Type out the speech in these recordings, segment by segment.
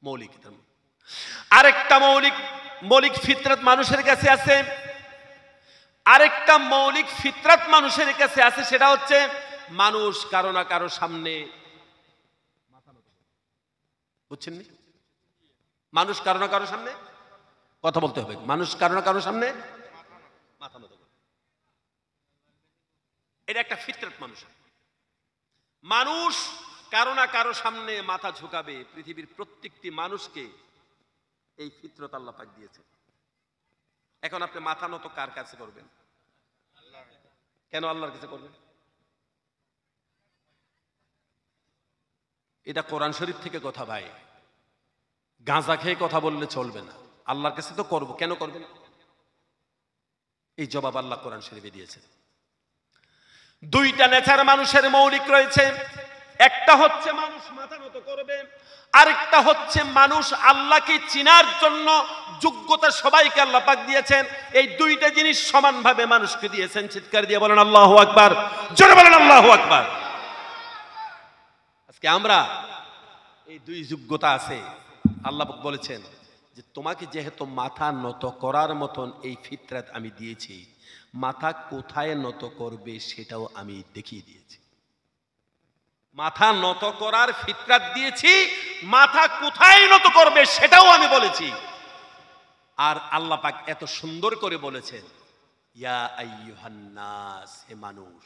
মৌলিক ধর্ম। আরেকটা মৌলিক ফিতরত মানুষের কাছে আছে, আরেকটা মৌলিক ফিতরত মানুষের কাছে আছে, সেটা হচ্ছে মানুষ কারো না কারো সামনে মাথা নত করে। বুঝছেন নি? মানুষ কারো না কারো সামনে, কথা বলতে হবে, মানুষ কারো না কারো সামনে মাথা নত করে। এটা একটা ফিতরত মানুষের। মানুষ কারো না কারো সামনে মাথা ঝুঁকাবে। পৃথিবীর প্রত্যেকটি মানুষকে এই ফিতরত আল্লাহ পাক দিয়েছে। এখন আপনি মাথা নত কার কাছে করবেন? কেন আল্লাহর কাছে করবেন? এটা কোরআন শরীফ থেকে কথা ভাই, গাঁজা খেয়ে কথা বললে চলবে না। আল্লাহর কাছে তো করব, কেন করবেন? এই জবাব আল্লাহ কোরআন শরীফে দিয়েছে। দুইটা নেচার মানুষের মৌলিক রয়েছে, একটা হচ্ছে মানুষ মাথা নত করবে, আরেকটা হচ্ছে মানুষ আল্লাহকে চিনার জন্য যোগ্যতা সবাইকে আল্লাহ পাক দিয়েছেন। এই দুইটা জিনিস সমানভাবে মানুষকে দিয়েছেন। চিৎকার দিয়ে বলেন আল্লাহু আকবার, জোরে বলেন আল্লাহু আকবার। আজকে আমরা এই দুই যোগ্যতা আছে। আল্লাহ পাক বলেছেন যে তোমাকে যেহেতু মাথা নত করার মতন এই ফিতরত আমি দিয়েছি, মাথা কোথায় নত করবে সেটাও আমি দেখিয়ে দিয়েছি। মাথা নত করার ফিতরত দিয়েছি, মাথা কোথায় নত করবে সেটাও আমি বলেছি। আর আল্লাহ পাক এত সুন্দর করে বলেছেন, ইয়া আইয়ুহান নাস, হে মানুষ।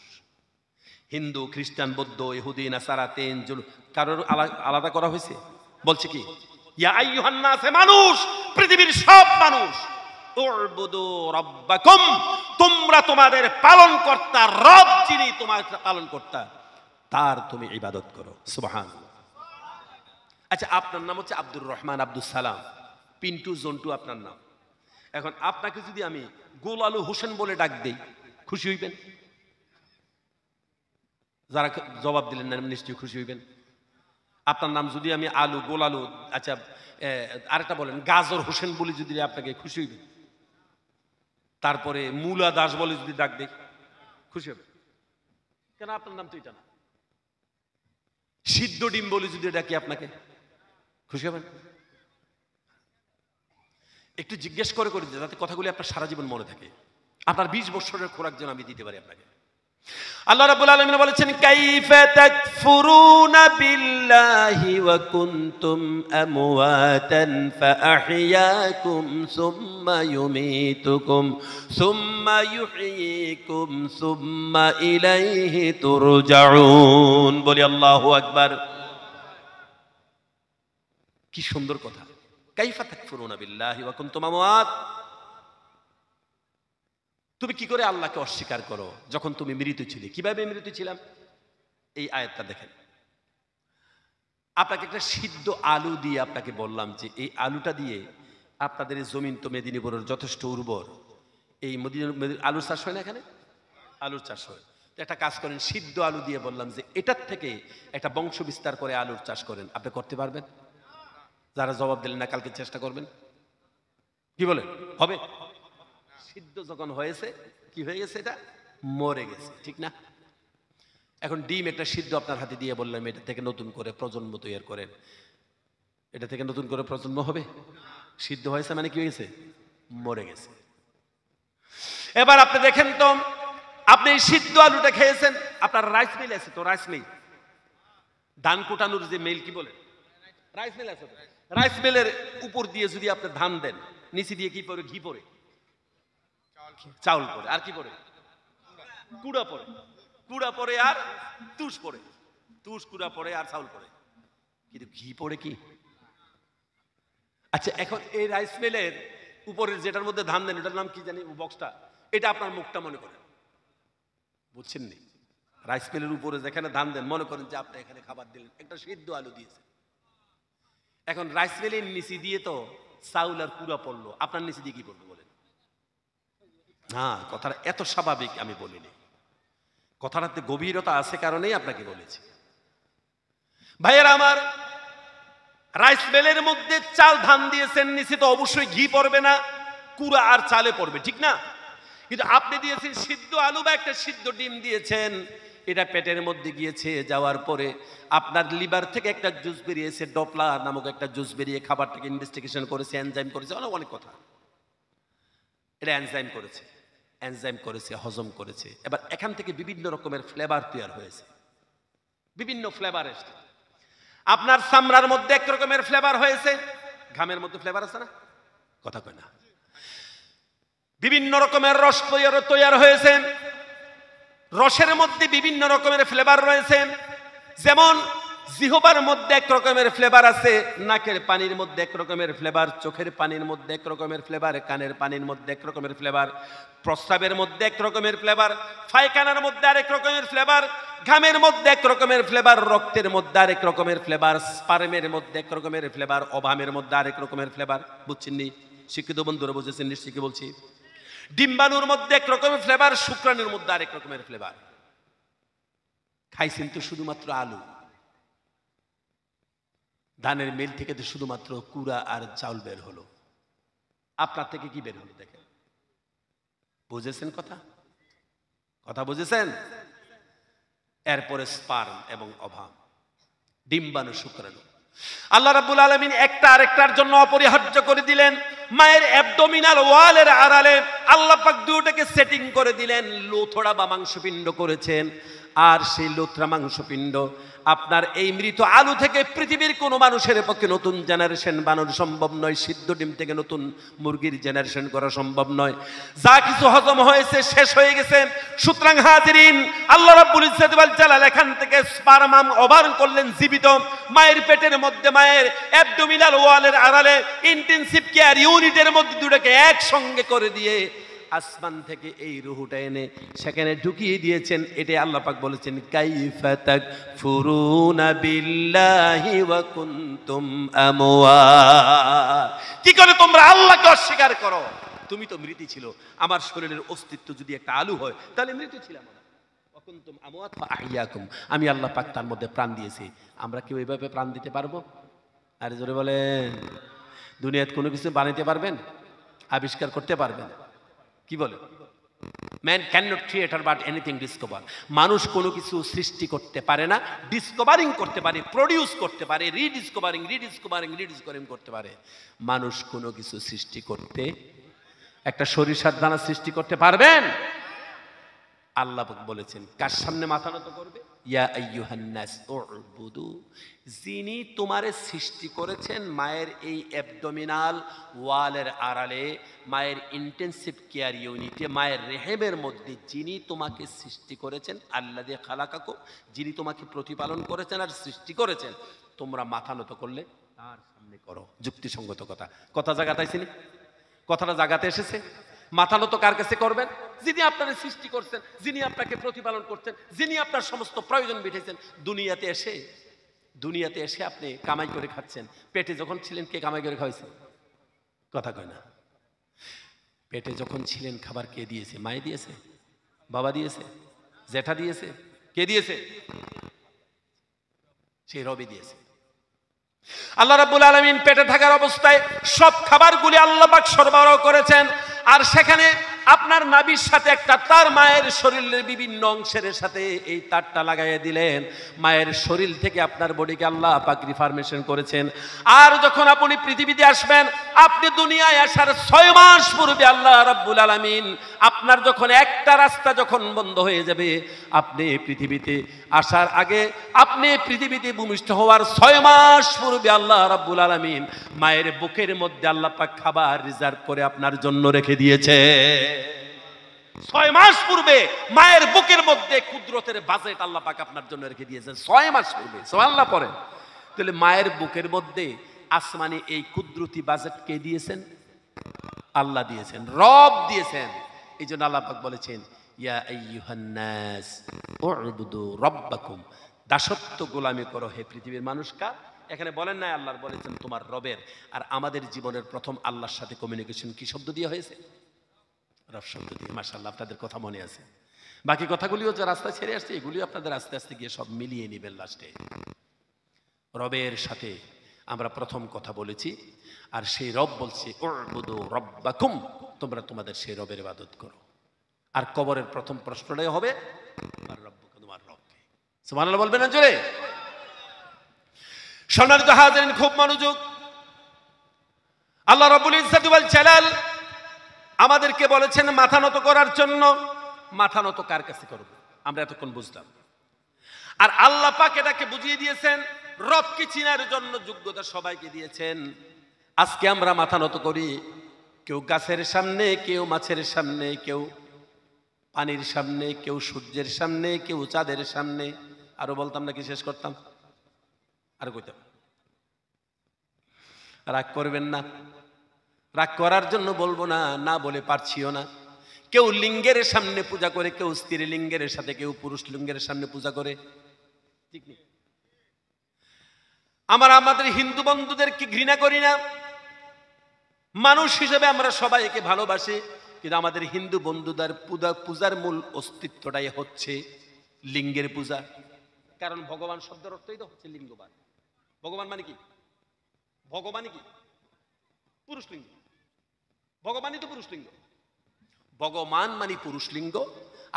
হিন্দু, খ্রিস্টান, বৌদ্ধ, ইহুদি, নাসারা, তেনজুল কারোর আলাদা করা হয়েছে? বলছে কি ইয়া আইয়ুহান নাস, হে মানুষ, পৃথিবীর সব মানুষ, উ'বুদু রাব্বাকুম, তোমরা তোমাদের পালনকর্তা, রব যিনি তোমার পালনকর্তা, তার তুমি ইবাদত করো। সুবহানাল্লাহ। আচ্ছা, আপনার নাম হচ্ছে আব্দুর রহমান, আব্দুল সালাম, পিন্টু, জন্টু আপনার নাম। এখন আপনাকে যদি আমি গোল আলু হোসেন বলে ডাক দেই, খুশি হইবেন? যারা জবাব দিলেন না নিশ্চয়ই খুশি হইবেন। আপনার নাম যদি আমি আলু, গোল আলু, আচ্ছা আরেকটা বলেন গাজর হোসেন বলে যদি আপনাকে খুশি হইবেন? তারপরে মুলা দাস বলে যদি ডাক দেই, খুশি হবে? কেন? আপনার নাম তো এটা না। সিদ্ধ ডিম বলে যদি ডাকি আপনাকে, খুশি হবেন? একটু জিজ্ঞেস করে যাতে কথাগুলি আপনার সারা জীবন মনে থাকে। আপনার 20 বছরের খোরাক যেন আমি দিতে পারি আপনাকে। আল্লাহ রাব্বুল আলামিন বলেছেন, কাইফা তাকফুরুনা বিল্লাহি ওয়া কুনতুম আমওয়াতান ফাআহইয়াকুম সুম্মা ইউমীতুকুম সুম্মা ইউহয়িকুম সুম্মা ইলাইহি তুরজাউন। বলি আল্লাহু আকবার। কি সুন্দর কথা। কাইফা তাকফুরুনা বিল্লাহি ওয়া কুনতুম আমওয়াত, তুমি কি করে আল্লাহকে অস্বীকার করো যখন তুমি মৃত ছিলে? কিভাবে মৃত ছিলাম? এই আয়াতটা দেখেন। আপনাকে একটা সিদ্ধ আলু দিয়ে আপনাকে বললাম যে এই আলুটা দিয়ে আপনাদের এই জমিন তো মেদিনীপুরের যথেষ্ট উর্বর, এই আলুর চাষ হয় না এখানে? আলুর চাষ হয়। তো একটা কাজ করেন, সিদ্ধ আলু দিয়ে বললাম যে এটার থেকে একটা বংশ বিস্তার করে আলুর চাষ করেন, আপনি করতে পারবেন? যারা জবাব দিলেন না কালকে চেষ্টা করবেন। কি বলেন, হবে? সিদ্ধ যখন হয়েছে কি হয়ে গেছে? এটা মরে গেছে, ঠিক না? এখন ডিম একটা সিদ্ধ আপনার হাতে দিয়ে বললাম এটা থেকে নতুন করে প্রজন্ম তৈরি করেন, এটা থেকে নতুন করে প্রজন্ম হবে? সিদ্ধ হয়েছে মানে কি হয়েছে? মরে গেছে। এবার আপনি দেখেন তো, আপনি এই সিদ্ধ আলুটা খেয়েছেন, আপনার রাইস মিল আছে তো? রাইস মিল, ধান কুটানোর যে মিল, কি বলেন, রাইস মিল আছে। রাইস মিলের উপর দিয়ে যদি আপনি ধান দেন, নিচে দিয়ে কি পড়ে? ঘি পড়ে, চাউল পড়ে, আর কি পড়ে? কুড়া পড়ে। কুড়া পড়ে আর তুষ পড়ে, তুষ কুড়া পড়ে আর চাউল পড়ে, কিন্তু ঘি পড়ে কি? আচ্ছা, এখন এই রাইস মিলের উপরের যেটার মধ্যে ধান দেন, এটার নাম কি জানি, বক্সটা, এটা আপনার মুখটা মনে করেন, বুঝছেন নি? রাইস মিলের উপরে যেখানে ধান দেন, মনে করেন যে আপনি এখানে খাবার দিলেন, একটা সিদ্ধ আলু দিয়েছে। এখন রাইস মিলের নিচে দিয়ে তো চাউল আর কুড়া পড়লো, আপনার নিচে দিয়ে কি পড়লো বলেন? হ্যাঁ, কথাটা এত স্বাভাবিক আমি বলিনি, কথাটাতে গভীরতা আছে কারণেই আপনাকে বলেছি। ভাইয়েরা আমার, রাইস মিলের মধ্যে চাল ধান দিয়েছেন, নিচে তো অবশ্যই ঘি পড়বে না, কুড়া আর চালে পড়বে, ঠিক না? কিন্তু আপনি দিয়েছেন সিদ্ধ আলু বা একটা সিদ্ধ ডিম দিয়েছেন, এটা পেটের মধ্যে গিয়েছে, যাওয়ার পরে আপনার লিভার থেকে একটা জুস বেরিয়েছে, ডপলার নামক একটা জুস বেরিয়ে খাবারটাকে ইনভেস্টিগেশন করেছে, এনজাইম করেছে, অনেক কথা। এটা এনজাইম করেছে, হজম করেছে। এবার এখান থেকে বিভিন্ন রকমের ফ্লেভার তৈরি হয়েছে, বিভিন্ন ফ্লেভার এসছে। আপনার চামড়ার মধ্যে এক রকমের ফ্লেভার হয়েছে, ঘামের মধ্যে ফ্লেভার আছে না, কথা কয় না। বিভিন্ন রকমের রস তৈরি হয়েছে, রসের মধ্যে বিভিন্ন রকমের ফ্লেভার রয়েছে। যেমন জিহ্বার মধ্যে এক রকমের ফ্লেভার আছে, নাকের পানির মধ্যে এক রকমের ফ্লেভার, চোখের পানির মধ্যে এক রকমের ফ্লেভার, কানের পানির মধ্যে এক রকমের ফ্লেভার, প্রস্রাবের মধ্যে এক রকমের ফ্লেভার, পায়খানার মধ্যে আরেক রকমের ফ্লেভার, ঘামের মধ্যে এক রকমের ফ্লেভার, রক্তের মধ্যে আরেক রকমের ফ্লেভার, স্পার্মের মধ্যে এক রকমের ফ্লেভার, ওভামের মধ্যে আরেক রকমের ফ্লেভার। বুঝছেন নি? শিক্ষিত বন্ধুরা বুঝেছেন নিশ্চয়ই কি বলছি? ডিম্বাণুর মধ্যে এক রকমের ফ্লেভার, শুক্রাণুর মধ্যে আরেক রকমের ফ্লেভার। খাইছেন তো শুধুমাত্র আলু, ধানের মিল থেকে তো শুধুমাত্র কুড়া আর চাউল বের হলো, আপনার থেকে কি বের হলো দেখেন। বুঝেছেন কথা বুঝেছেন? এরপরে স্পার্ম এবং ওভাম, ডিম্বাণু, শুক্রাণু। আল্লাহ রাব্বুল আলামিন একটা আরেকটার জন্য অপরিহার্য করে দিলেন। মায়ের অ্যাবডোমিনাল ওয়ালের আড়ালে আল্লাহ পাক দুটোকে সেটিং করে দিলেন, লোথড়া বা মাংসপিণ্ড করেছেন। আর সেই লোথড়া মাংসপিণ্ড আপনার এই মৃত আলু থেকে পৃথিবীর কোনো মানুষের পক্ষে নতুন জেনারেশন বানানো সম্ভব নয়, সিদ্ধ ডিম থেকে নতুন মুরগির জেনারেশন করা সম্ভব নয়। যা কিছু হজম হয়েছে শেষ হয়ে গেছে। সুতরাং হাজিরিন, আল্লাহ রাব্বুল ইজ্জত ওয়াল জালাল এখান থেকে স্পার্ম ওভার করলেন জীবিত। মায়ের পেটের মধ্যে, মায়ের অ্যাবডোমিনাল ওয়ালের আড়ালে ইন্টেনসিভ কেয়ার ইউনিটের মধ্যে দুটোকে একসঙ্গে করে দিয়ে আসমান থেকে এই রুহুটা এনে সেখানে ঢুকিয়ে দিয়েছেন। এটা আল্লাহ পাক বলেছেন, কাইফা তাকফুরুনা বিল্লাহি ওয়া কুনতুম আমওয়াত। কি করে তোমরা আল্লাহকে অস্বীকার করো? তুমি তো মৃত ছিল। আমার শরীরের অস্তিত্ব যদি একটা আলু হয় তাহলে মৃত ছিলাম। ওয়া কুনতুম আমওয়াত ফা আহইয়াকুম, আমি আল্লাহ পাক তার মধ্যে প্রাণ দিয়েছি। আমরা কি ওইভাবে প্রাণ দিতে পারবো? আরে জোরে বলেন। দুনিয়াতে কোনো কিছু বানাইতে পারবেন? আবিষ্কার করতে পারবেন? কি বলে? Man can not create but anything discover. মানুষ কোনো কিছু সৃষ্টি করতে পারে না, ডিসকভারিং করতে পারে, প্রডিউস করতে পারে, রিডিসকভারিং করতে পারে। মানুষ কোনো কিছু সৃষ্টি করতে, একটা সরিষার দানা সৃষ্টি করতে পারবেন? আল্লাহ বলেছেন কার সামনে মাথা নত করবে? ইয়া আইয়ুহান নাস উবুদু, যিনি তোমারে সৃষ্টি করেছেন মায়ের এই অ্যাবডোমিনাল ওয়ালের আড়ালে, মায়ের ইন্টেনসিভ কেয়ার ইউনিটে, মায়ের রেহেমের মধ্যে যিনি তোমাকে সৃষ্টি করেছেন, আল্লাযী খালাকাকুম, যিনি তোমাকে প্রতিপালন করেছেন আর সৃষ্টি করেছেন, তোমরা মাথা নত করলে তার সামনে করো। যুক্তিসঙ্গত কথা জায়গাতে আইছেনি? কথাটা জায়গাতে এসেছে। মাথা নত কার কাছে করবেন? যিনি আপনাকে সৃষ্টি করছেন, যিনি আপনাকে প্রতিপালন করছেন, যিনি আপনার সমস্ত প্রয়োজন মিটেছেন। দুনিয়াতে এসে আপনি কামাই করে খাচ্ছেন। পেটে যখন ছিলেন কে কামাই করে খাওয়াইছে? কথা কয় না। পেটে যখন ছিলেন খাবার কে দিয়েছে? মায়ে দিয়েছে? বাবা দিয়েছে? জ্যাঠা দিয়েছে? কে দিয়েছে? সেই রবি দিয়েছে। আল্লাহ রাব্বুল আলামিন পেটে থাকার অবস্থায় সব খাবারগুলি আল্লাহ পাক সরবরাহ করেছেন। আর সেখানে আপনার নাভির সাথে একটা তার, মায়ের শরীরের বিভিন্ন অংশের সাথে এই তারটা লাগাইয়ে দিলেন। মায়ের শরীর থেকে আপনার বডিকে আল্লাহ পাক রিফরমেশন করেছেন। আর যখন আপনি পৃথিবীতে আসবেন, আপনি দুনিয়ায় আসার 6 মাস পূর্বে আল্লাহ রাব্বুল আলামিন আপনার যখন একটা রাস্তা যখন বন্ধ হয়ে যাবে, আপনি পৃথিবীতে আসার আগে, আপনি পৃথিবীতে ভূমিষ্ঠ হওয়ার 6 মাস পূর্বে আল্লাহ রাব্বুল আলামিন মায়ের বুকের মধ্যে আল্লাহ পাক খাবার রিজার্ভ করে আপনার জন্য রেখে দিয়েছে। 6 মাস পূর্বে মায়ের বুকের মধ্যে কুদরতের বাজেট আল্লাহ পাক আপনার জন্য রেখে দিয়েছেন 6 মাস পূর্বে। সুবহানাল্লাহ পড়েন। তাহলে মায়ের বুকের মধ্যে আসমানি এই কুদরতি বাজেট কে দিয়েছেন? আল্লাহ দিয়েছেন, রব দিয়েছেন। এই জন্য আল্লাহ পাক বলেছেন, ইয়া আইয়ুহান নাস উবুদু রাব্বাকুম, দাসত্ব গোলামি করো হে পৃথিবীর মানুষকা। এখানে বলেন না, আল্লাহর বলেছেন তোমার রবের। আর আমাদের জীবনের প্রথম আল্লাহর সাথে কমিউনিকেশন কি শব্দ দিয়ে হয়েছে? রব শব্দ দিয়ে। মাশাআল্লাহ, আপনাদের কথা মনে আছে। বাকি কথাগুলিও যে রাস্তায় ছেড়ে আসছে, এগুলিও আপনাদের আস্তে আস্তে গিয়ে সব মিলিয়ে নেবেন লাস্টে। রবের সাথে আমরা প্রথম কথা বলেছি। আর সেই রব বলছে উবুদু রাব্বাকুম, তোমরা তোমাদের সেই রবের ইবাদত করো। আর কবরের প্রথম প্রশ্নটাই হবে তোমার রব, তোমার রব। সুবহানাল্লাহ বলবেন না জোরে? সম্মানিত হাজিরিন, খুব মনোযোগ। আল্লাহ রাব্বুল ইজ্জত ওয়াল জালাল আমাদেরকে বলেছেন মাথা নত করার জন্য। মাথা নত কার কাছে করব? আমরা এতক্ষণ বুঝলাম। আর আল্লাহ পাক এটাকে বুঝিয়ে দিয়েছেন রবকে চিনার জন্য যোগ্যতা সবাইকে দিয়েছেন। আজকে আমরা মাথা নত করি কেউ গাছের সামনে, কেউ মাছের সামনে, কেউ পানির সামনে, কেউ সূর্যের সামনে, কেউ চাঁদের সামনে। আরো বলতাম নাকি শেষ করতাম? আরো কইতাম। রাগ করবেন না, রাগ করার জন্য বলবো না, না বলে পারছিও না। কেউ লিঙ্গের সামনে পূজা করে, কেউ স্ত্রী লিঙ্গের সাথে, কেউ পুরুষ লিঙ্গের সামনে পূজা করে, ঠিক নেই? আমাদের হিন্দু বন্ধুদেরকে ঘৃণা করি না, মানুষ হিসেবে আমরা সবাই একে ভালোবাসি, কিন্তু আমাদের হিন্দু বন্ধুদের পূজার মূল অস্তিত্বটাই হচ্ছে লিঙ্গের পূজা। কারণ ভগবান শব্দের অর্থই তো হচ্ছে লিঙ্গবান। ভগবান মানে কি? ভগবানই কি? পুরুষ লিঙ্গ। ভগবানই তো পুরুষ লিঙ্গ। ভগবান মানে পুরুষ লিঙ্গ,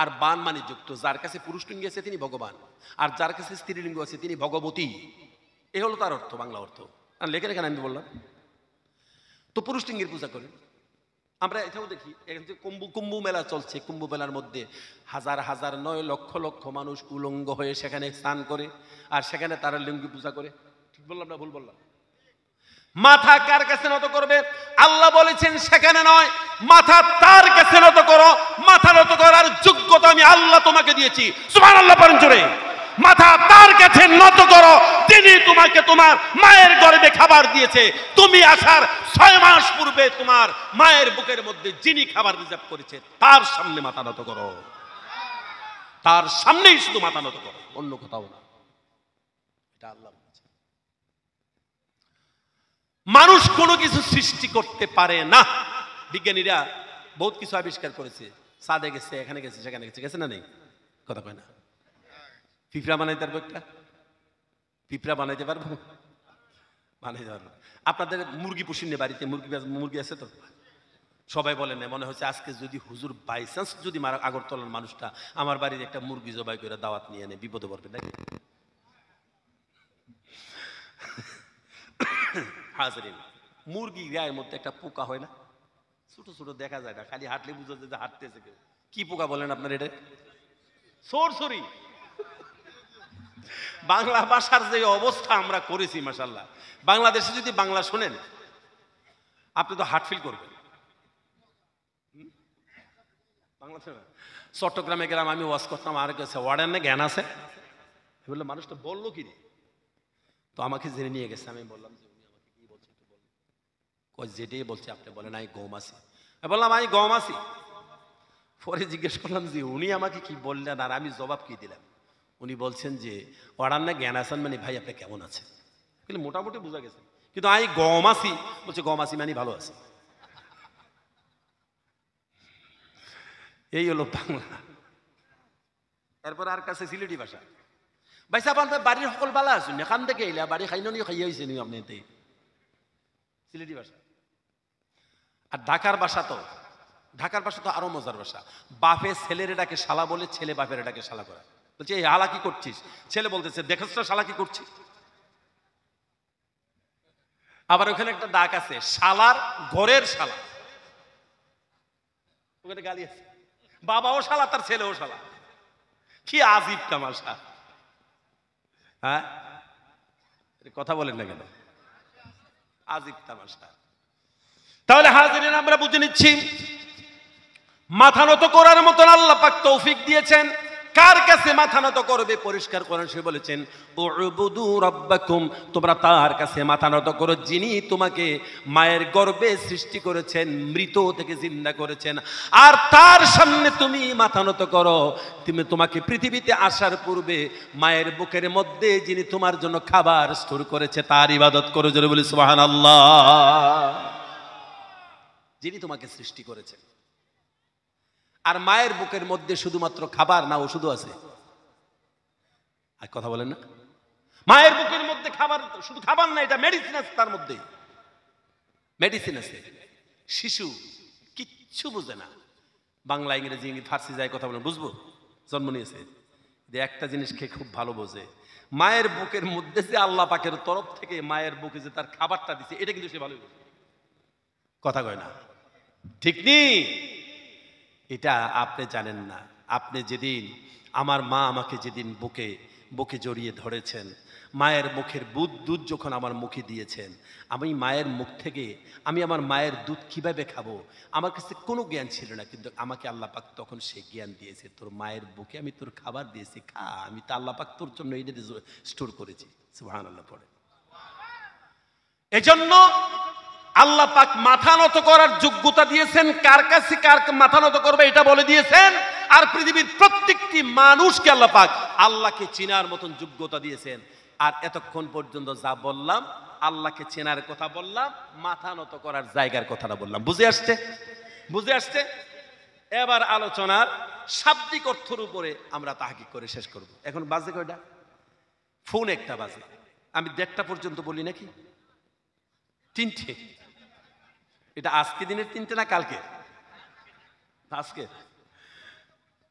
আর বান মানে যুক্ত। যার কাছে পুরুষ লিঙ্গ আছে তিনি ভগবান, আর যার কাছে স্ত্রীলিঙ্গ আছে তিনি ভগবতী। এ হলো তার অর্থ, বাংলা অর্থ। আর লেখেন এখানে আমি বললাম তো পুরুষ লিঙ্গের পূজা করেন। আমরা এটাও দেখি, কুম্ভ মেলা চলছে, কুম্ভ মেলার মধ্যে হাজার হাজার 9 লক্ষ লক্ষ মানুষ উলঙ্গ হয়ে সেখানে স্নান করে, আর সেখানে তারা লিঙ্গ পূজা করে। ঠিক বললাম না ভুল বললাম? মাথা কার কাছে নত করবে? আল্লাহ বলেছেন সেখানে নয়, মাথা তার কাছে নত করো। মাথা নত করার যোগ্যতা আমি আল্লাহ তোমাকে দিয়েছি। সুবহানাল্লাহ পড়েন জোরে। মাথা তার কাছে নত করো, তিনি তোমাকে তোমার মায়ের গর্ভে খাবার দিয়েছে। তুমি আসার 6 মাস পূর্বে তোমার মায়ের বুকের মধ্যে যিনি খাবার রিজার্ভ করেছে তার সামনে মাথা নত করো। তার সামনেই শুধু মাথা নত করো, অন্য কোথাও না। এটা আল্লাহ বলেছে। মানুষ কোনো কিছু সৃষ্টি করতে পারে না। বিজ্ঞানীরা বহুত কিছু আবিষ্কার করেছে, চাঁদে গেছে, এখানে গেছে, সেখানে গেছে, গেছে না নেই? কথা কয় না। পিঁপড়া বানাইতে পারবো? একটা পিঁপড়া বানাইতে পারবো? বানাইতে পারবো। আপনাদের মুরগি পুষিনে বাড়িতে মুরগি আছে তো? সবাই বলেন না মনে হচ্ছে আজকে যদি হুজুর বাই চান্স যদি আগরতলার মানুষটা আমার বাড়িতে একটা মুরগি জবাই করে দাওয়াত নিয়ে এনে বিপদে পড়বে নাকি? হাজরিন, মুরগি গায়ের মধ্যে একটা পোকা হয় না? ছোট ছোট দেখা যায় না, খালি হাঁটলে বুঝা যায় যে হাঁটতেছে কেউ। কি পোকা বলেন আপনার এটা? সরসরি। বাংলা ভাষার যে অবস্থা আমরা করেছি মাশাআল্লাহ, বাংলাদেশে যদি বাংলা শোনেন আপনি তো হার্ট ফিল করবেন। চট্টগ্রামে গেলাম, আমি ওয়াজ করতাম, আর কাছে ওয়ার্ডের না জ্ঞান আছে বললো, মানুষ তো বললো কি রে, তো আমাকে জেনে নিয়ে গেছে। আমি বললাম যে উনি আমাকে কি বলছে একটু বলুন। কই যেটাই বলছে আপনি বলেন আমি গম আছি। বললাম আমি গম আছি। পরে জিজ্ঞেস করলাম যে উনি আমাকে কি বললেন আর আমি জবাব কি দিলাম। উনি বলছেন যে ওয়ার্ডার না জ্ঞান আছেন, মানে ভাই আপনি কেমন আছেন? কিন্তু মোটামুটি বোঝা গেছে, কিন্তু আমি গম আছি বলছে, গম আছি মানে ভালো আছি। এই হলো বাংলা। এরপর আর কাছে সিলেটি ভাষা। ভাই সাহেব আপনার বাড়ির সকল বালা আসুন, এখান থেকে এলা বাড়ি খাইন নি খাইয়া হয়েছে নি আপনি? সিলেটি ভাষা। আর ঢাকার ভাষা তো, ঢাকার ভাষা তো আরো মজার ভাষা। বাপে ছেলের ডাকে শালা বলে, ছেলে বাপের ডাকে শালা করে। বলছে এই হালা কি করছিস? ছেলে বলতেছে দেখছ শালা কি করছিস। আবার ওখানে একটা ডাক আছে শালার ঘরের শালা, ওখানে গালি আছে। বাবাও শালা তার ছেলেও শালা। কি আজীব তামাশা। হ্যাঁ কথা বলেন না কেন? আজীব তামাশা। তাহলে হাজিরিন আমরা বুঝে নিচ্ছি মাথা নত করার মতন আল্লাহ পাক তৌফিক দিয়েছেন। কার কাছে মাথা নত করবে পরিষ্কার করেন, সে বলেছেন উবুদু রাব্বাকুম, তোমরা তার কাছে মাথা নত করো যিনি তোমাকে মায়ের গর্ভে সৃষ্টি করেছেন, মৃত থেকে জিন্দা করেছেন। আর তার সামনে তুমি মাথা নত করো তোমাকে পৃথিবীতে আসার পূর্বে মায়ের বুকের মধ্যে যিনি তোমার জন্য খাবার স্টোর করেছে তার ইবাদত করো। জোরে বলি সুবহানাল্লাহ। যিনি তোমাকে সৃষ্টি করেছেন। আর মায়ের বুকের মধ্যে শুধুমাত্র খাবার না ওষুধও আছে। আর কথা বলেন না? মায়ের বুকের মধ্যে খাবার, শুধু খাবার না, এটা মেডিসিন আছে, তার মধ্যে মেডিসিন আছে। শিশু কিচ্ছু বুঝে না, বাংলা ইংরেজি ফার্সি যায় কথা বলেন, বুঝবো? জন্ম নিয়েছে একটা জিনিস খেয়ে খুব ভালো বোঝে, মায়ের বুকের মধ্যে যে আল্লাহ পাকের তরফ থেকে মায়ের বুকে যে তার খাবারটা দিচ্ছে, এটা কিন্তু সে ভালোই বোঝে। কথা কয় না, ঠিক নেই? এটা আপনি জানেন না। আপনি যেদিন, আমার মা আমাকে যেদিন বুকে বুকে জড়িয়ে ধরেছেন, মায়ের মুখের দুধ যখন আমার মুখে দিয়েছেন, আমি মায়ের মুখ থেকে আমি আমার মায়ের দুধ কিভাবে খাবো, আমার কাছে কোনো জ্ঞান ছিল না, কিন্তু আমাকে আল্লাহ পাক তখন সে জ্ঞান দিয়েছে। তোর মায়ের বুকে আমি তোর খাবার দিয়েছি, খা, আমি তো আল্লাহ পাক তোর জন্য এটা স্টোর করেছি। সুবহানাল্লাহ পড়ে। এজন্য আল্লাহ পাক মাথা নত করার যোগ্যতা দিয়েছেন, কার কাছে কার মাথা নত করবে এটা বলে দিয়েছেন। আর পৃথিবীর প্রত্যেকটি মানুষকে আল্লাহ পাক আল্লাহকে চেনার মতন যোগ্যতা দিয়েছেন। আর এতক্ষণ পর্যন্ত যা বললাম, আল্লাহকে চেনার কথা বললাম, মাথা নত করার জায়গার কথাটা বললাম। বুঝে আসছে? বুঝে আসছে? এবার আলোচনার শাব্দিক অর্থের উপরে আমরা তাহকিক করে শেষ করব। এখন বাজে কয়টা? ফোন একটা বাজে। আমি 1:30 পর্যন্ত বলি নাকি? 3টে। এটা আজকে দিনের 3টে না কালকে? আজকে।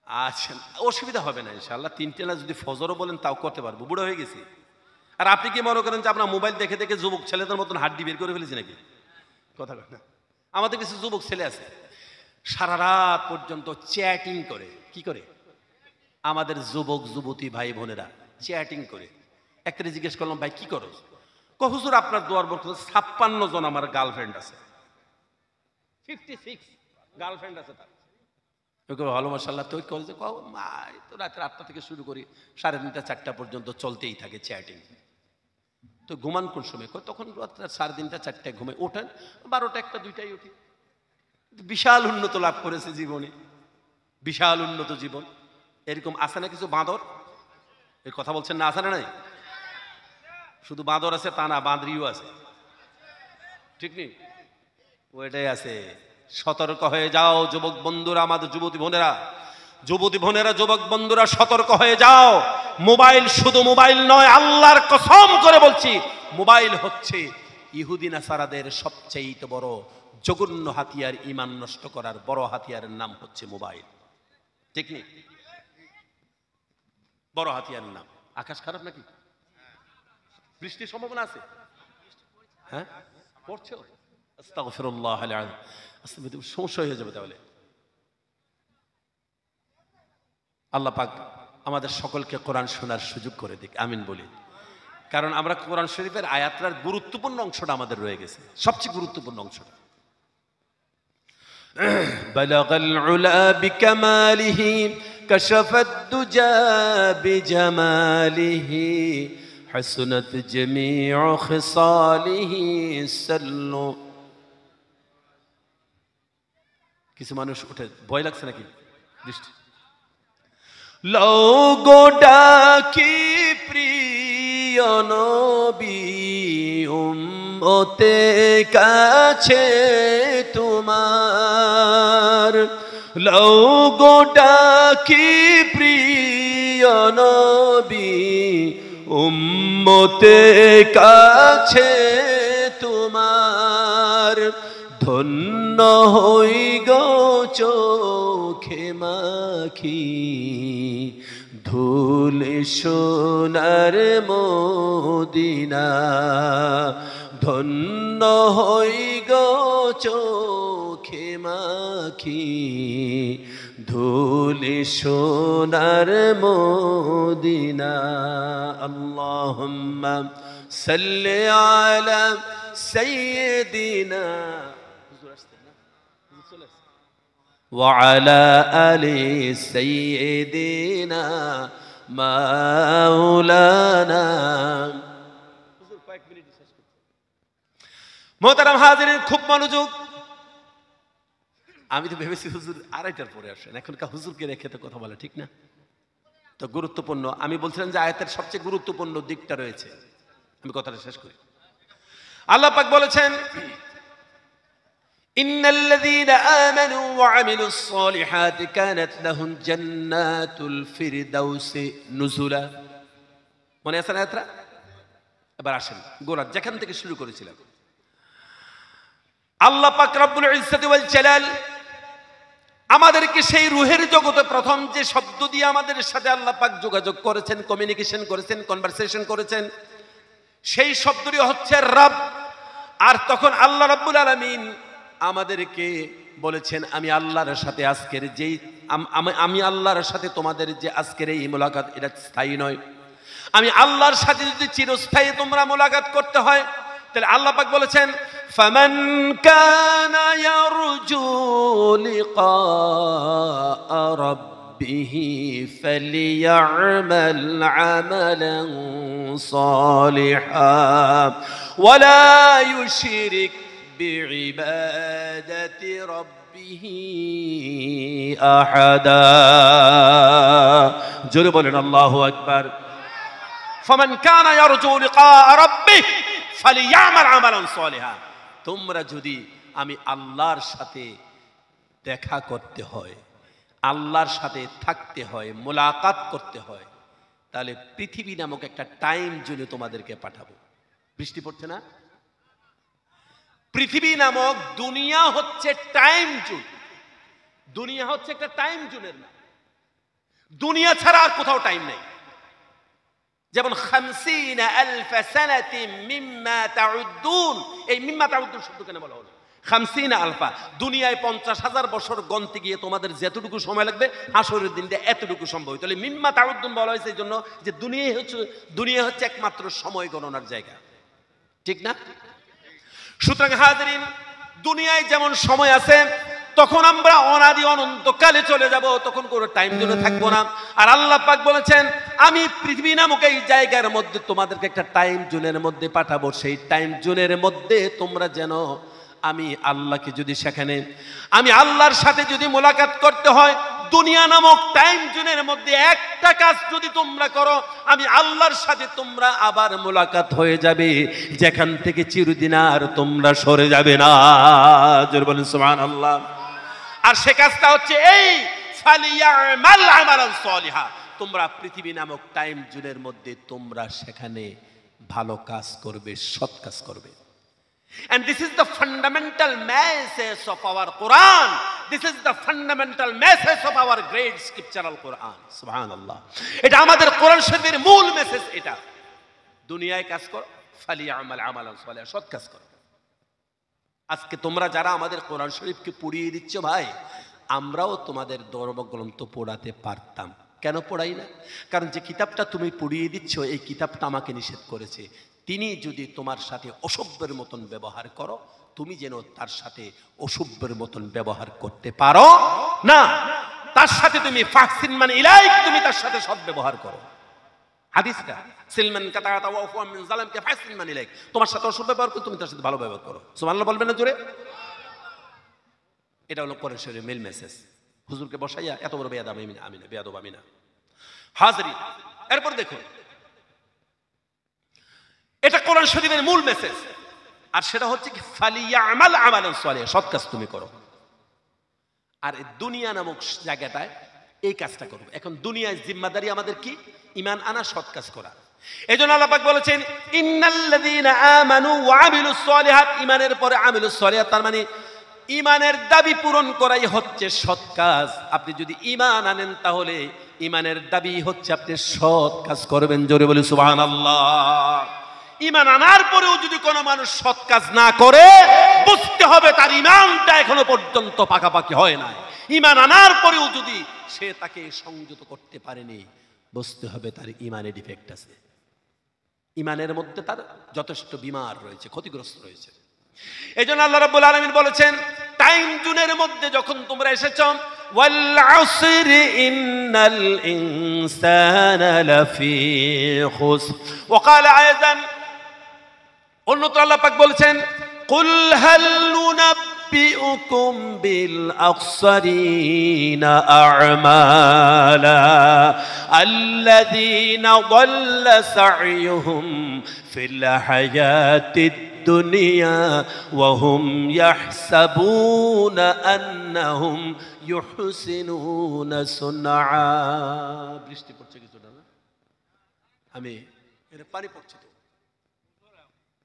আচ্ছা, অসুবিধা হবে না ইনশাআল্লাহ। 3টে না, যদি ফজরও বলেন তাও করতে পারবো, বুড়ো হয়ে গেছি। আর আপনি কি মনে করেন যে আপনার মোবাইল দেখে দেখে যুবক ছেলেদের মতন হাড্ডি বের করে ফেলেছি নাকি? কথা বলেন না। আমাদের কিছু যুবক ছেলে আছে সারা রাত পর্যন্ত চ্যাটিং করে। কি করে? আমাদের যুবক যুবতী ভাই বোনেরা চ্যাটিং করে। একটা জিজ্ঞেস করলাম, ভাই কি করো? হুজুর আপনার দোয়ার বরকতে 56 জন আমার গার্লফ্রেন্ড আছে। 56 গার্লফ্রেন্ড আছে তার। ভালো, মাশাআল্লাহ। তো তো রাত 8টা থেকে শুরু করি, 3:30 4টা পর্যন্ত চলতেই থাকে চ্যাটিং। তো ঘুমান কোন সময়? তখন রাত 3:30 4টায় ঘুমাই, ওঠেন 12টা 1টা 2টায় উঠি। বিশাল উন্নত লাভ করেছে জীবনে, বিশাল উন্নত জীবন। এরকম আছে না কিছু বাঁদর? এর কথা বলছেন না, আছে না? নাই শুধু বাঁদর আছে তা না, বাঁদরিও আছে, ঠিক নেই? ওইটাই আছে। সতর্ক হয়ে যাও যুবক বন্ধুরা, আমাদের যুবতী বোনেরা, যুবক বন্ধুরা সতর্ক হয়ে যাও। মোবাইল শুধু মোবাইল নয়, আল্লাহর কসম করে বলছি, মোবাইল হচ্ছে ইহুদি নাসারাদের সবচেয়ে বড় জঘন্য হাতিয়ার। ঈমান নষ্ট করার বড় হাতিয়ারের নাম হচ্ছে মোবাইল, ঠিক নেই? বড় হাতিয়ারের নাম। আকাশ খারাপ নাকি? বৃষ্টির সম্ভাবনা আছে? হ্যাঁ, পড়ছো? আস্তাগফিরুল্লাহ আল-আযীম। সমস্যা হয়ে যাবে তাহলে। আল্লাহ পাক আমাদের সকলকে কোরআন শোনার সুযোগ করে দিক, আমিন বলি। কারণ আমরা কোরআন শরীফের আয়াতটার গুরুত্বপূর্ণ অংশটা আমাদের রয়ে গেছে, সবচেয়ে গুরুত্বপূর্ণ অংশটা। বালাগাল উলা বিকামালিহি কাশাফাদ দুজা বিজামালিহি হাসনাত জামিউ খিসালিহি সাল্লু। কিছু মানুষ উঠে, ভয় লাগছে নাকি বৃষ্টি? লও গো ডাকি প্রিয় নবী, উম্মতে কাছে তোমার। লও গো ডাকি প্রিয় নবী, উম্মতে কাছে তোমার। ধন্য হই গো চোখে মাখি ধুল সোনার মদিনা। ধন্য হই গো চোখে মাখি ধুল সোনার মদিনা। আল্লাহুম্মা সাল্লি আলা সাইয়্যিদিনা وعلى آل سيدنا مولانا। মোহতারাম হাজিরিন, খুব মনোযোগ। আমি তো ভেবেছি হুজুর 2:30টার পরে আসেন, এখনকার হুজুরকে রেখে তো কথা বলে ঠিক না। তো গুরুত্বপূর্ণ, আমি বলছিলাম যে আয়াতের সবচেয়ে গুরুত্বপূর্ণ দিকটা রয়েছে। আমি কথাটা শেষ করি। আল্লাহ পাক বলেছেন, ইন্নাল্লাযীনা আমানু ওয়া আমিলুস সালিহাতি কানাত লাহুম জান্নাতুল ফিরদাউসি নুজুলা। মনে আছে না আয়াতটা? এবার আসেন গোড়া যেখান থেকে শুরু করেছিলাম। আল্লাহ পাক রব্বুল ইজ্জতি ওয়াল জালাল আমাদেরকে সেই রুহের জগতে প্রথম যে শব্দ দিয়ে আমাদের সাথে আল্লাহ পাক যোগাযোগ করেছেন, কমিউনিকেশন করেছেন, কনভারসেশন করেছেন, সেই শব্দটি হচ্ছে রব। আর তখন আল্লাহ রাব্বুল আলামিন আমাদেরকে বলেছেন, আমি আল্লাহর সাথে আজকের যেই আমি আল্লাহর সাথে তোমাদের যে আজকের এই মোলাকাত, এটা স্থায়ী নয়। আমি আল্লাহর সাথে যদি চিরস্থায়ী তোমরা মোলাকাত করতে হয়, তাহলে আল্লাহ পাক বলেছেন, ফামান কানা ইয়ারজু লিকা রাব্বিহি ফালিয়া'মাল আমালান সালিহান ওয়ালা ইউশরিক বিইবাদাতি রাব্বিহি আহাদা। জোরে বলেন আল্লাহু আকবার। ফামান কানা ইয়ারজু লিকা রাব্বিহি ফালিয়া'মাল আমালান সালিহান। তোমরা যদি আমি আল্লাহর সাথে দেখা করতে হয়, আল্লাহর সাথে থাকতে হয়, মোলাকাত করতে হয়, তাহলে পৃথিবী নামক একটা টাইম জোনে তোমাদেরকে পাঠাবো। বৃষ্টি পড়ছে না? পৃথিবী নামক দুনিয়া হচ্ছে টাইম জোন। দুনিয়া হচ্ছে একটা টাইম জোনের নাম। দুনিয়া ছাড়া আর কোথাও টাইম নেই। যেমন 50,000 সানাতিন মিম্মা তাউদ্দুন, এই মিম্মা তাউদ্দুন শব্দ কেন বলা হলো? 50,000, দুনিয়ায় 50,000 বছর গণতে গিয়ে তোমাদের যতটুকু সময় লাগবে হাসরের দিনটা এতটুকু সম্ভব। তাহলে মিম্মা তাউদ্দুন বলা হয়েছে এই জন্য যে দুনিয়া হচ্ছে একমাত্র সময় গণনার জায়গা, ঠিক না? সুতরাং হাজিরিন, দুনিয়ায় যেমন সময় আছে, তখন আমরা অনাদি অনন্তকালে চলে যাব, তখন কোনো টাইম জোনে থাকবো না। আর আল্লাহ পাক বলেছেন, আমি পৃথিবী নামক এই জায়গার মধ্যে তোমাদেরকে একটা টাইম জোনের মধ্যে পাঠাবো। সেই টাইম জোনের মধ্যে তোমরা যেন আমি আল্লাহকে যদি সেখানে আমি আল্লাহর সাথে যদি মোলাকাত করতে হয়, দুনিয়া নামক টাইম জোনের মধ্যে একটা কাজ যদি তোমরা করো, আমি আল্লাহর সাথে তোমরা আবার মোলাকাত হয়ে যাবে, যেখান থেকে চিরদিন আর তোমরা সরে যাবে না। জোরে বলেন সুবহানাল্লাহ। আর সে কাজটা হচ্ছে এই, ফালিয়া'মাল আমালান সালিহা। তোমরা পৃথিবী নামক টাইম জোনের মধ্যে তোমরা সেখানে ভালো কাজ করবে, সৎ কাজ করবে। And this is the fundamental message of our Quran. This is the fundamental message of our great scriptural Quran. Subhanallah. এটা আমাদের কোরআন শরীফের মূল মেসেজ। এটা দুনিয়ায় কাজ করো, ফালিয়া'মাল আমালান সালিহা, সৎ কাজ করো। আজকে তোমরা যারা আমাদের কোরআন শরীফকে পড়িয়ে দিচ্ছ, ভাই, আমরাও তোমাদের ধর্মগ্রন্থ পড়াতে পারতাম। কেন পড়াই না? কারণ যে কিতাবটা তুমি পড়িয়ে দিচ্ছ, এই কিতাবটা আমাকে নিষেধ করেছে। তিনি যদি তোমার সাথে অসভ্যের মতন ব্যবহার করো, তুমি যেন তার সাথে অসভ্যের মতন ব্যবহার করতে পারো না। তার সাথে তুমি ফাহসিন মান ইলাইক, তুমি তার সাথে সৎ ব্যবহার করো। হাদিসটা সিলমান কাতাতা ওয়া ফুয়া মিন যালামকে ফাহসিন মান ইলাইক, তোমার সাথে অসভ্য ব্যবহার করো, তুমি তার সাথে ভালো ব্যবহার করো। সুবহানাল্লাহ বলবেন না জোরে? এটা হলো কোরআন শরীফের মেল মেসেজ। হুজুরকে বসাইয়া এত বড় বেয়াদব আমি না, বেয়াদব আমি না। হাজিরিন, এরপর দেখুন, এটা কোরআন শরীফের মূল মেসেজ। আর সেটা হচ্ছে কি, ফালিয়া'মাল আমালান সালিহা, সৎ কাজ তুমি করো। আর দুনিয়া নামক জায়গাটায় এই কাজটা করো। এখন দুনিয়ায় জিম্মাদারি আমাদের কি? ঈমান আনা, সৎ কাজ করা। এজন্য আল্লাহ পাক বলেছেন, ইন্নাল্লাযীনা আমানু ওয়া আমিলুস সালিহাত, ঈমানের পরে আমিলুস সালিহাত, তার মানে ঈমানের দাবি পূরণ করাই হচ্ছে সৎ কাজ। আপনি যদি ঈমান আনেন, তাহলে ঈমানের দাবি হচ্ছে আপনি সৎ কাজ করবেন। জোরে বলি সুবহানাল্লাহ। ঈমান আনার পরেও যদি কোনো মানুষ সৎ কাজ না করে, বুঝতে হবে তার ঈমানটা এখনো পর্যন্ত পাকাপাকি হয় নাই। ঈমান আনার পরেও যদি সে তাকে সংযত করতে পারেনি, বুঝতে হবে তার ঈমানে ডিফেক্ট আছে। ঈমানের মধ্যে তার যথেষ্ট বিমার রয়েছে, ক্ষতিগ্রস্ত রয়েছে। এজন্য আল্লাহ রাব্বুল আলামিন বলেছেন, টাইম জোনের মধ্যে যখন তোমরা এসেছো, ওয়াল আসরি ইন্নাল ইনসানা লাফি খুসর। ওয়াকাল আয়াযান, অন্যত্র আল্লাহ পাক বলেছেন, কুল হাল নুনাব্বিউকুম বিল আখসারিনা আ'মালা আল্লাযীনা দাল্লা সা'য়ুহুম ফিল হায়াতিদ দুনিয়া ওয়া হুম ইয়াহসাবুনা আন্নাহুম ইউহসিনুনা সুনআ। বৃষ্টি পড়ছে কিছুটা না? আমি এর পানি পড়ছে তো।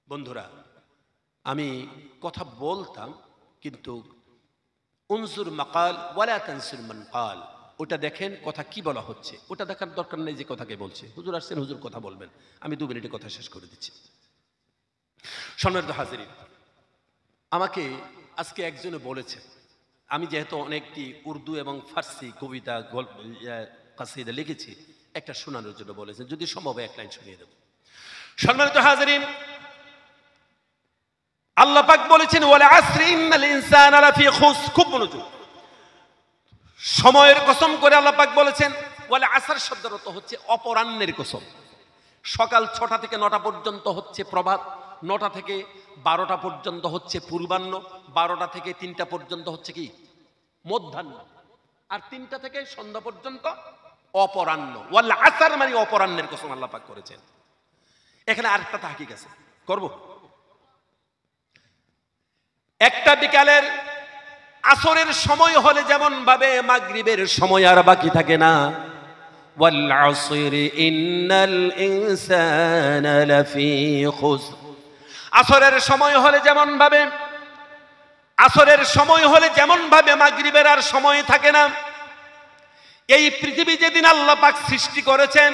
বন্ধুরা, আমি কথা বলতাম, কিন্তু উনজুর মাকাল ওয়ালা তানসুর মান কাল, ওটা দেখেন কথা কি বলা হচ্ছে, ওটা দেখার দরকার নেই যে কথাকে বলছে। হুজুর আসছেন, হুজুর কথা বলবেন, আমি 2 মিনিটে কথা শেষ করে দিচ্ছি। সম্মানিত হাজিরিন, আমাকে আজকে একজনে বলেছে, আমি যেহেতু অনেকটি উর্দু এবং ফার্সি কবিতা কাসিদা লিখেছি, একটা শোনানোর জন্য বলেছেন, যদি সম্ভব হয় 1 লাইন শুনিয়ে দেব। সম্মানিত হাজিরিন, আল্লাহ পাক বলেছেন ওয়াল আসরি ইন্নাল ইনসানা লাফি খুস, খুব মনোযোগ। সময়ের কসম করে আল্লাহ পাক বলেছেন, ওয়াল আসর শব্দের অর্থ হচ্ছে অপরাহ্নের কসম। সকাল 6টা থেকে 9টা পর্যন্ত হচ্ছে প্রভাত, 9টা থেকে 12টা পর্যন্ত হচ্ছে পূর্বাহ্ন, 12টা থেকে 3টা পর্যন্ত হচ্ছে কি মধ্যাহ্ন, আর 3টা থেকে সন্ধ্যা পর্যন্ত অপরাহ্ন। ওয়াল আসর মানে অপরাহ্নের কসম আল্লাহ পাক করেছেন। এখানে আরেকটা তাহকিক আছে, করব। একটা বিকালের আসরের সময় হলে যেমন ভাবে মাগরিবের সময় আর বাকি থাকে না, ওয়াল আসরি ইন্নাল ইনসানা লাফি খুসর, আসরের সময় হলে যেমন ভাবে মাগরিবের আর সময় থাকে না। এই পৃথিবী যেদিন আল্লাহ পাক সৃষ্টি করেছেন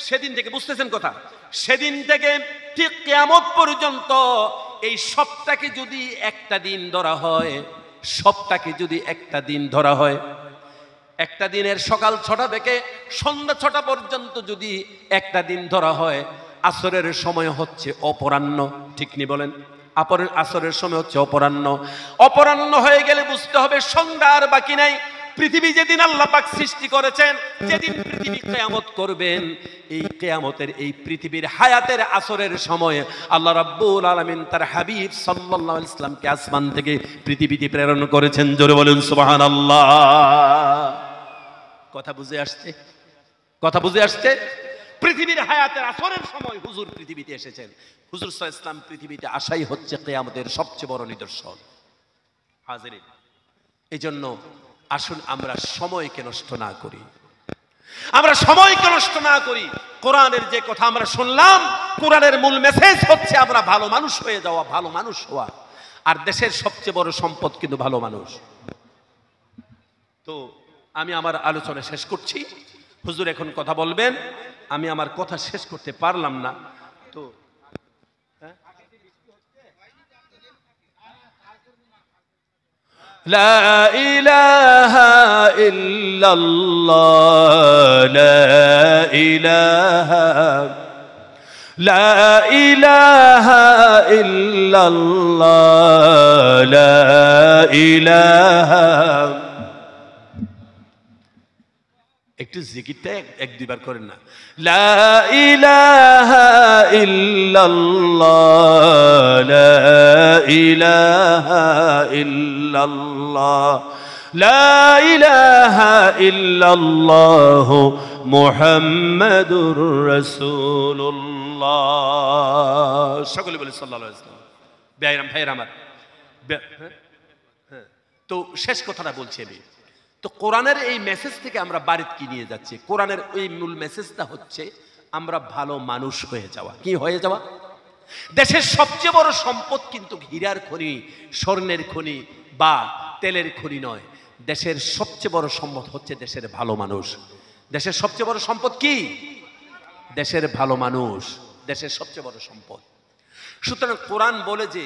সেদিন থেকে, বুঝতেছেন কথা, সেদিন থেকে ঠিক কিয়ামত পর্যন্ত এই সবটাকে যদি একটা দিন ধরা হয়, একটা দিনের সকাল 6টা থেকে সন্ধ্যা 6টা পর্যন্ত যদি একটা দিন ধরা হয়, আসরের সময় হচ্ছে অপরাহ্ন, ঠিক নি বলেন? আসরের সময় হচ্ছে অপরাহ্ন হয়ে গেলে বুঝতে হবে সন্ধ্যা আর বাকি নাই। পৃথিবী যেদিন আল্লাহ পাক সৃষ্টি করেছেন, যেদিন পৃথিবী কিয়ামত করবেন, এই কিয়ামতের এই পৃথিবীর হায়াতের আসরের সময় আল্লাহ রাব্বুল আলামিন তার হাবিব সাল্লাল্লাহু আলাইহি ওয়াসাল্লামকে আসমান থেকে পৃথিবীতে প্রেরণ করেছেন। জোরে বলুন সুবহানাল্লাহ। কথা বুঝে আসছে? পৃথিবীর হায়াতের আসরের সময় হুজুর পৃথিবীতে এসেছেন। হুজুর সাল্লাল্লাহু আলাইহি ওয়াসাল্লাম পৃথিবীতে আসাই হচ্ছে কিয়ামতের সবচেয়ে বড় নিদর্শন। হাজিরিন, এজন্য আসুন আমরা সময়কে নষ্ট না করি। কোরআনের যে কথা আমরা শুনলাম, কোরআনের মূল মেসেজ হচ্ছে আমরা ভালো মানুষ হওয়া। আর দেশের সবচেয়ে বড় সম্পদ কিন্তু ভালো মানুষ। তো আমি আমার আলোচনা শেষ করছি, হুজুর এখন কথা বলবেন। আমি আমার কথা শেষ করতে পারলাম না, তো লা ইলাহা ইল্লাল্লাহ, লা ইলাহা ইল্লাল্লাহ, লা ইলাহা। একটু জিকিরটা 1-2বার করেন না। লা ইলাহা ইল্লাল্লাহ, লা ইলাহা ইল্লাল্লাহ, লা ইলাহা ইল্লাল্লাহ মুহাম্মাদুর রাসূলুল্লাহ। সকলে বলে সাল্লাল্লাহু আলাইহি ওয়াসাল্লাম। ভাইরা আমার, তো শেষ কথাটা বলছি আমি। তো কোরআনের এই মেসেজ থেকে আমরা বাড়িতে কি নিয়ে যাচ্ছি? কোরআনের ওই মূল মেসেজটা হচ্ছে আমরা ভালো মানুষ হয়ে যাওয়া। কি হয়ে যাওয়া? দেশের সবচেয়ে বড় সম্পদ কিন্তু হীরার খনি, স্বর্ণের খনি বা তেলের খনি নয়। দেশের সবচেয়ে বড় সম্পদ হচ্ছে দেশের ভালো মানুষ। দেশের সবচেয়ে বড় সম্পদ কি? দেশের ভালো মানুষ, দেশের সবচেয়ে বড় সম্পদ। সুতরাং কোরআন বলে যে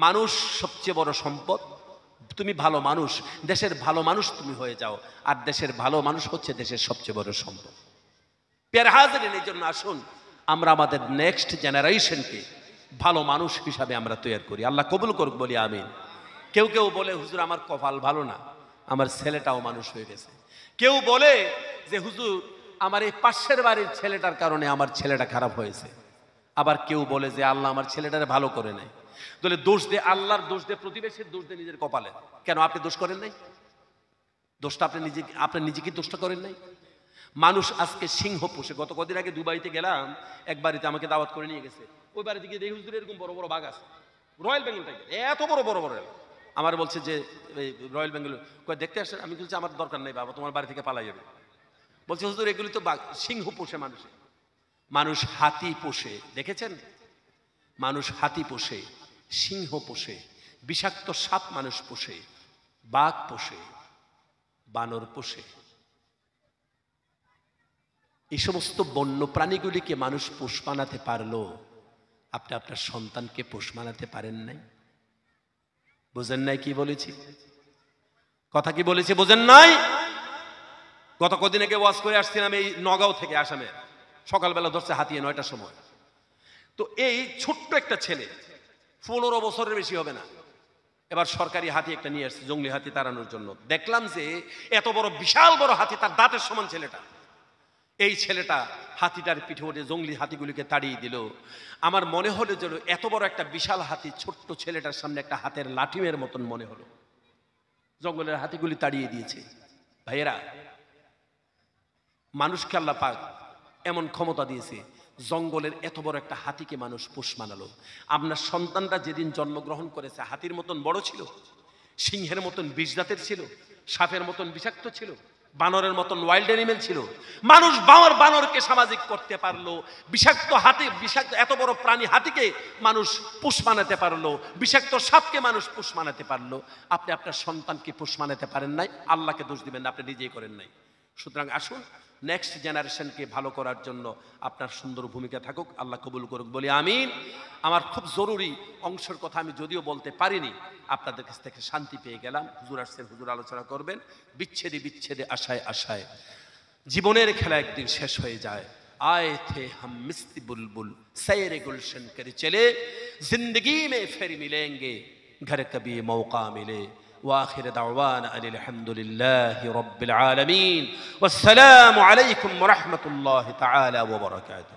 মানুষ সবচেয়ে বড় সম্পদ, তুমি ভালো মানুষ, দেশের ভালো মানুষ তুমি হয়ে যাও। আর দেশের ভালো মানুষ হচ্ছে দেশের সবচেয়ে বড় সম্পদ। প্যার হাজিরিন, এই জন্য আসুন আমরা আমাদের নেক্সট জেনারেশনকে ভালো মানুষ হিসাবে আমরা তৈরি করি। আল্লাহ কবুল করুক, বলি আমিন। কেউ বলে হুজুর আমার কপাল ভালো না, আমার ছেলেটাও মানুষ হয়ে গেছে। কেউ বলে যে হুজুর আমার এই পাশের বাড়ির ছেলেটার কারণে আমার ছেলেটা খারাপ হয়েছে। আবার কেউ বলে যে আল্লাহ আমার ছেলেটারে ভালো করে নাই। তাহলে দোষ দে আল্লাহর, দোষ দে প্রতিবেশীর, দোষ দে নিজের কপালে। কেন আপনি দোষ করেন নাই? দোষটা আপনি নিজেকে দোষটা করেন নাই? মানুষ আজকে সিংহ পোষে। গত কদিন আগে দুবাইতে গেলাম, এক বাড়িতে আমাকে দাওয়াত করে নিয়ে গেছে। ওই বাড়িতে গিয়ে দেখি হুজুর এরকম বড় বড় বাঘ আছে, রয়্যাল বেঙ্গল টাইগার, এত বড় বড় বড়। আমার বলছে যে রয়্যাল বেঙ্গল দেখতে আসেন। আমি বলছি আমার দরকার নেই বাবা, তোমার বাড়ি থেকে পালাই যাবে। বলছে হুজুর এগুলি তো বাঘ, সিংহ পোষে মানুষে। মানুষ হাতি পোষে, দেখেছেন? মানুষ হাতি পোষে, সিংহ পোষে, বিষাক্ত সাপ মানুষ পোষে, বাঘ পোষে, বানর পোষে, এই সমস্ত বন্য প্রাণীগুলিকে মানুষ পোষ মানাতে পারলো, আপনি আপনার সন্তানকে পোষ মানাতে পারেন নাই? বুঝেন নাই কি বলেছি? কথা কি বলেছি বুঝেন নাই? গত কদিন আগে ওয়াজ করে আসছিলাম এই নগাঁও থেকে আসামে, সকালবেলা ধরছে হাতি 9টার সময়। তো এই ছোট্ট একটা ছেলে 15 বছরের বেশি হবে না, এবার সরকারি হাতি একটা নিয়ে আসছে জঙ্গলি হাতি তাড়ানোর জন্য। দেখলাম যে এত বড় বিশাল বড় হাতি, তার দাঁতের সমান ছেলেটা, এই ছেলেটা হাতিটার পিঠে উঠে জঙ্গলি হাতিগুলিকে তাড়িয়ে দিল। আমার মনে হলো যে এত বড় একটা বিশাল হাতি ছোট্ট ছেলেটার সামনে একটা হাতের লাঠিমের মতন মনে হলো। জঙ্গলের হাতিগুলি তাড়িয়ে দিয়েছে। ভাইয়েরা, মানুষকে আল্লাহ পাক এমন ক্ষমতা দিয়েছে, জঙ্গলের এত বড় একটা হাতিকে মানুষ পোষ মানালো। আপনার সন্তানরা যেদিন জন্মগ্রহণ করেছে হাতির মতন বড় ছিল, সিংহের মতন বিষ দাঁতের ছিল, সাপের মতন বিষাক্ত ছিল, বানরের মতন ওয়াইল্ড অ্যানিমেল ছিল। মানুষ বানরকে সামাজিক করতে পারলো, বিষাক্ত হাতি, বিষাক্ত এত বড় প্রাণী হাতিকে মানুষ পোষ মানাতে পারলো, বিষাক্ত সাপকে মানুষ পোষ মানাতে পারলো। আপনি আপনার সন্তানকে পোষ মানাতে পারেন নাই, আল্লাহকে দোষ দিবেন না, আপনি নিজেই করেন নাই। সুতরাং আসুন, নেক্সট জেনারেশনকে ভালো করার জন্য আপনার সুন্দর ভূমিকা থাকুক, আল্লাহ কবুল করুক বলি আমিন। আমার খুব জরুরি অংশের কথা আমি যদিও বলতে পারিনি, আপনাদের কাছ থেকে শান্তি পেয়ে গেলাম। হুজুর আসছেন, হুজুর আলোচনা করবেন। বিচ্ছেদে আশায় আশায় জীবনের খেলা একদিন শেষ হয়ে যায়। आए थे हम मिस्ती बुलबुल सैरे गुलशन कर चले, जिंदगी में फिर मिलेंगे घर कभी मौका मिले। واخر دعوانا ان الحمد لله رب العالمين والسلام عليكم ورحمه الله تعالى وبركاته।